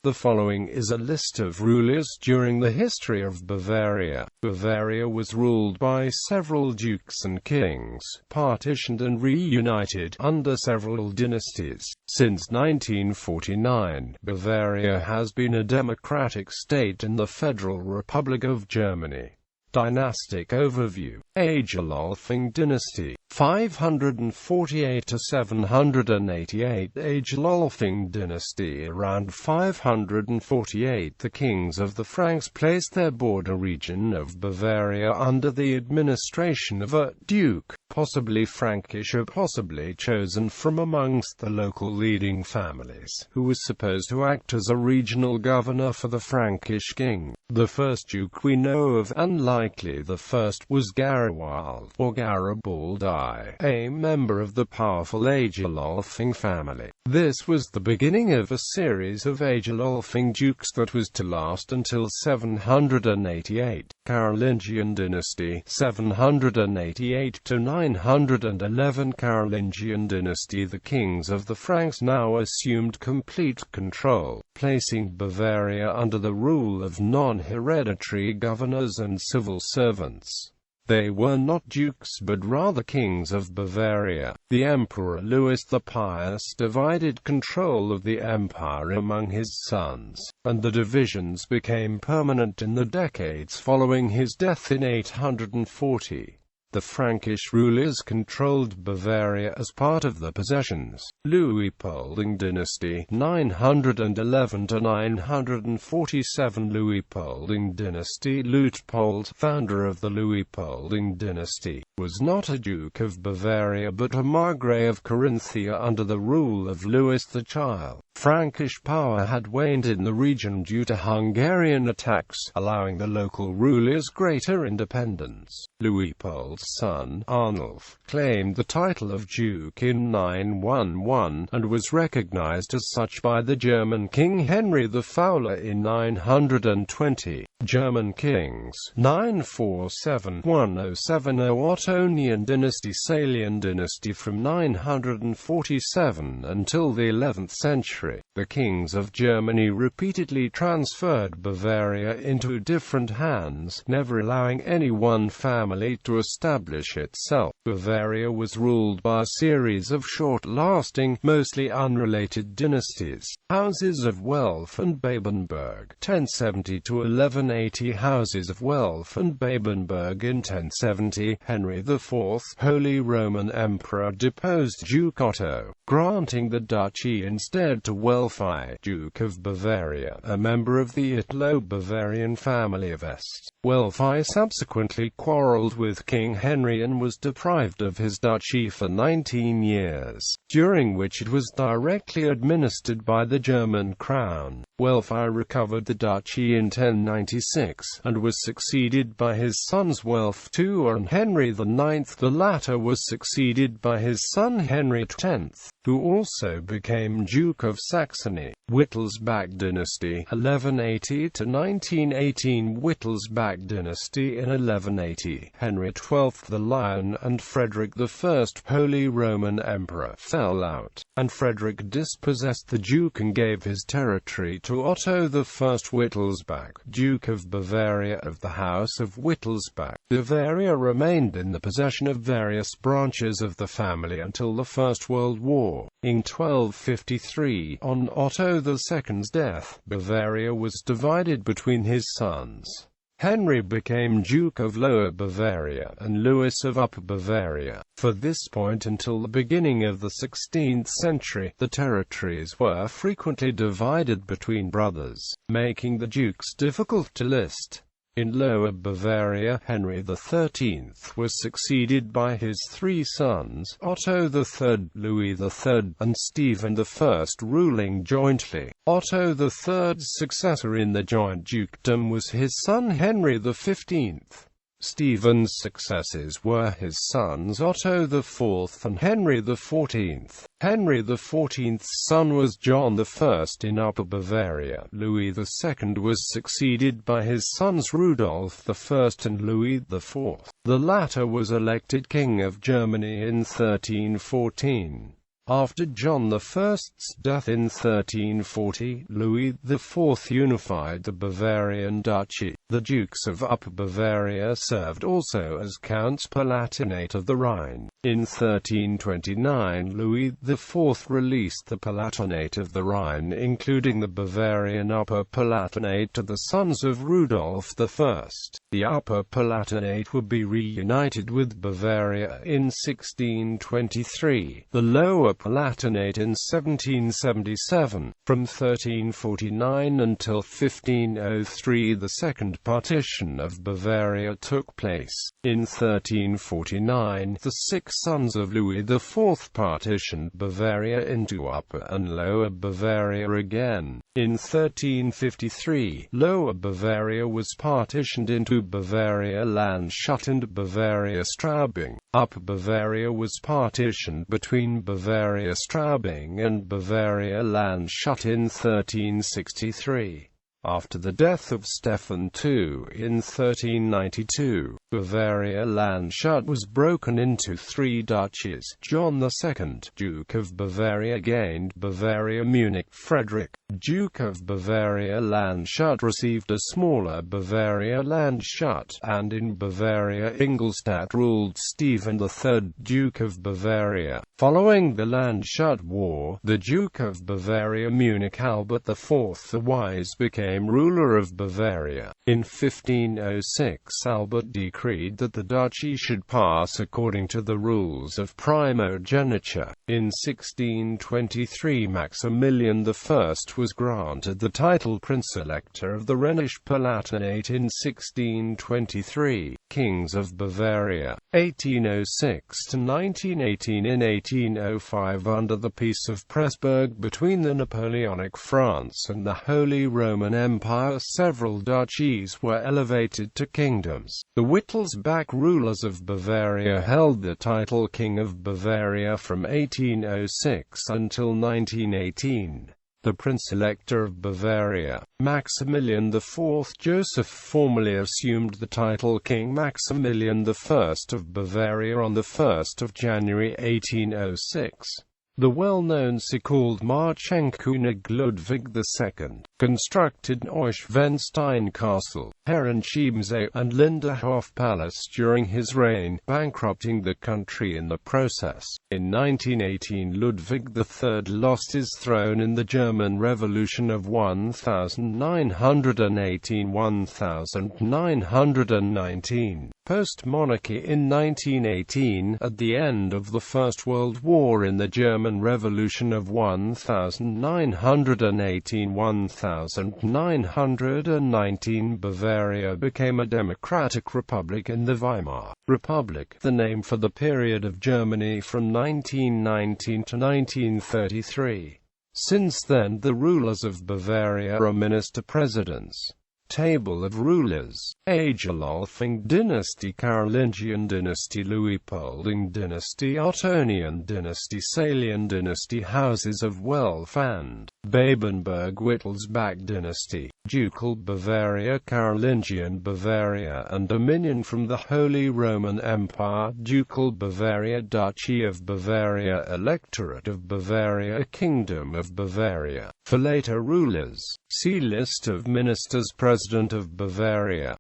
The following is a list of rulers during the history of Bavaria. Bavaria was ruled by several dukes and kings, partitioned and reunited, under several dynasties. Since 1949, Bavaria has been a democratic state in the Federal Republic of Germany. Dynastic overview. Age-Lolfing dynasty, 548 to 788. Age-Lolfing dynasty. Around 548, the kings of the Franks placed their border region of Bavaria under the administration of a duke, possibly Frankish or possibly chosen from amongst the local leading families, who was supposed to act as a regional governor for the Frankish king. The first duke we know of, unlikely the first, was Garibald, or Garibaldi, a member of the powerful Age-Lolfing family. This was the beginning of a series of Age-Lolfing dukes that was to last until 788. Carolingian dynasty, 788 to 911. Carolingian dynasty. The kings of the Franks now assumed complete control, placing Bavaria under the rule of non-hereditary governors and civil servants. They were not dukes but rather kings of Bavaria. The Emperor Louis the Pious divided control of the empire among his sons, and the divisions became permanent in the decades following his death in 840. The Frankish rulers controlled Bavaria as part of the possessions. Luitpolding dynasty, 911 to 947. Luitpolding dynasty. Luitpold, founder of the Luitpolding dynasty, was not a duke of Bavaria but a margrave of Carinthia under the rule of Louis the Child. Frankish power had waned in the region due to Hungarian attacks, allowing the local rulers greater independence. Luitpold's son, Arnulf, claimed the title of duke in 911, and was recognized as such by the German king Henry the Fowler in 920. German kings, 947–1070. Ottonian dynasty. Salian dynasty from 947 until the 11th century. The kings of Germany repeatedly transferred Bavaria into different hands, never allowing any one family to establish itself. Bavaria was ruled by a series of short-lasting, mostly unrelated dynasties. Houses of Welf and Babenberg, 1070 to 1180. Houses of Welf and Babenberg in 1070. Henry IV, Holy Roman Emperor, deposed Duke Otto, granting the duchy instead to Welfi, Duke of Bavaria, a member of the Italo-Bavarian family of Este. Welfi subsequently quarreled with King Henry and was deprived of his duchy for 19 years, during which it was directly administered by the German crown. Welfi recovered the duchy in 1096, and was succeeded by his sons Welf II and Henry IX. The latter was succeeded by his son Henry X, who also became Duke of Saxony. Wittelsbach dynasty, 1180 to 1918. Wittelsbach dynasty in 1180. Henry XII the Lion and Frederick I, Holy Roman Emperor, fell out, and Frederick dispossessed the duke and gave his territory to Otto I. Wittelsbach, Duke of Bavaria of the House of Wittelsbach. Bavaria remained in the possession of various branches of the family until the First World War. In 1253, on Otto II's death, Bavaria was divided between his sons. Henry became Duke of Lower Bavaria, and Louis of Upper Bavaria. For this point until the beginning of the 16th century, the territories were frequently divided between brothers, making the dukes difficult to list. In Lower Bavaria, Henry XIII was succeeded by his three sons, Otto III, Louis III, and Stephen I, ruling jointly. Otto III's successor in the joint dukedom was his son Henry XV. Stephen's successors were his sons Otto IV and Henry XIV. Henry XIV's son was John I in Upper Bavaria. Louis II was succeeded by his sons Rudolph I and Louis IV. The latter was elected King of Germany in 1314. After John I's death in 1340, Louis IV unified the Bavarian Duchy. The Dukes of Upper Bavaria served also as Counts Palatinate of the Rhine. In 1329, Louis IV released the Palatinate of the Rhine, including the Bavarian Upper Palatinate, to the sons of Rudolf I. The Upper Palatinate would be reunited with Bavaria in 1623, the Lower Palatinate in 1777. From 1349 until 1503, the second partition of Bavaria took place. In 1349, the six sons of Louis IV partitioned Bavaria into Upper and Lower Bavaria again. In 1353, Lower Bavaria was partitioned into Bavaria Landshut and Bavaria Straubing. Upper Bavaria was partitioned between Bavaria Straubing and Bavaria Landshut in 1363. After the death of Stephen II in 1392, Bavaria Landshut was broken into three duchies. John II, Duke of Bavaria, gained Bavaria. Munich Frederick, Duke of Bavaria Landshut, received a smaller Bavaria Landshut, and in Bavaria Ingolstadt ruled Stephen III, Duke of Bavaria. Following the Landshut War, the Duke of Bavaria Munich Albert IV the Wise became ruler of Bavaria. In 1506, Albert decreed that the duchy should pass according to the rules of primogeniture. In 1623, Maximilian I was granted the title Prince-Elector of the Rhenish Palatinate. In 1623, Kings of Bavaria, 1806 to 1918. In 1805, under the Peace of Pressburg between the Napoleonic France and the Holy Roman Empire, several duchies were elevated to kingdoms. The Wittelsbach rulers of Bavaria held the title King of Bavaria from 1806 until 1918. The Prince-Elector of Bavaria, Maximilian IV Joseph, formally assumed the title King Maximilian I of Bavaria on 1 January 1806. The well-known so-called Marschenkönig Ludwig II constructed Neuschwanstein Castle, Herrenchiemsee, and Linderhof Palace during his reign, bankrupting the country in the process. In 1918, Ludwig III lost his throne in the German Revolution of 1918–1919. Post-monarchy in 1918, at the end of the First World War. In the German Revolution of 1918–1919, Bavaria became a democratic republic in the Weimar Republic, the name for the period of Germany from 1919 to 1933. Since then, the rulers of Bavaria are minister-presidents. Table of rulers: Agelolfing dynasty, Carolingian dynasty, Luipolding dynasty, Ottonian dynasty, Salian dynasty, houses of Welf and Babenberg-Wittelsbach dynasty, Ducal Bavaria, Carolingian Bavaria and dominion from the Holy Roman Empire, Ducal Bavaria, Duchy of Bavaria, Electorate of Bavaria, Kingdom of Bavaria. For later rulers, see List of ministers. President of Bavaria.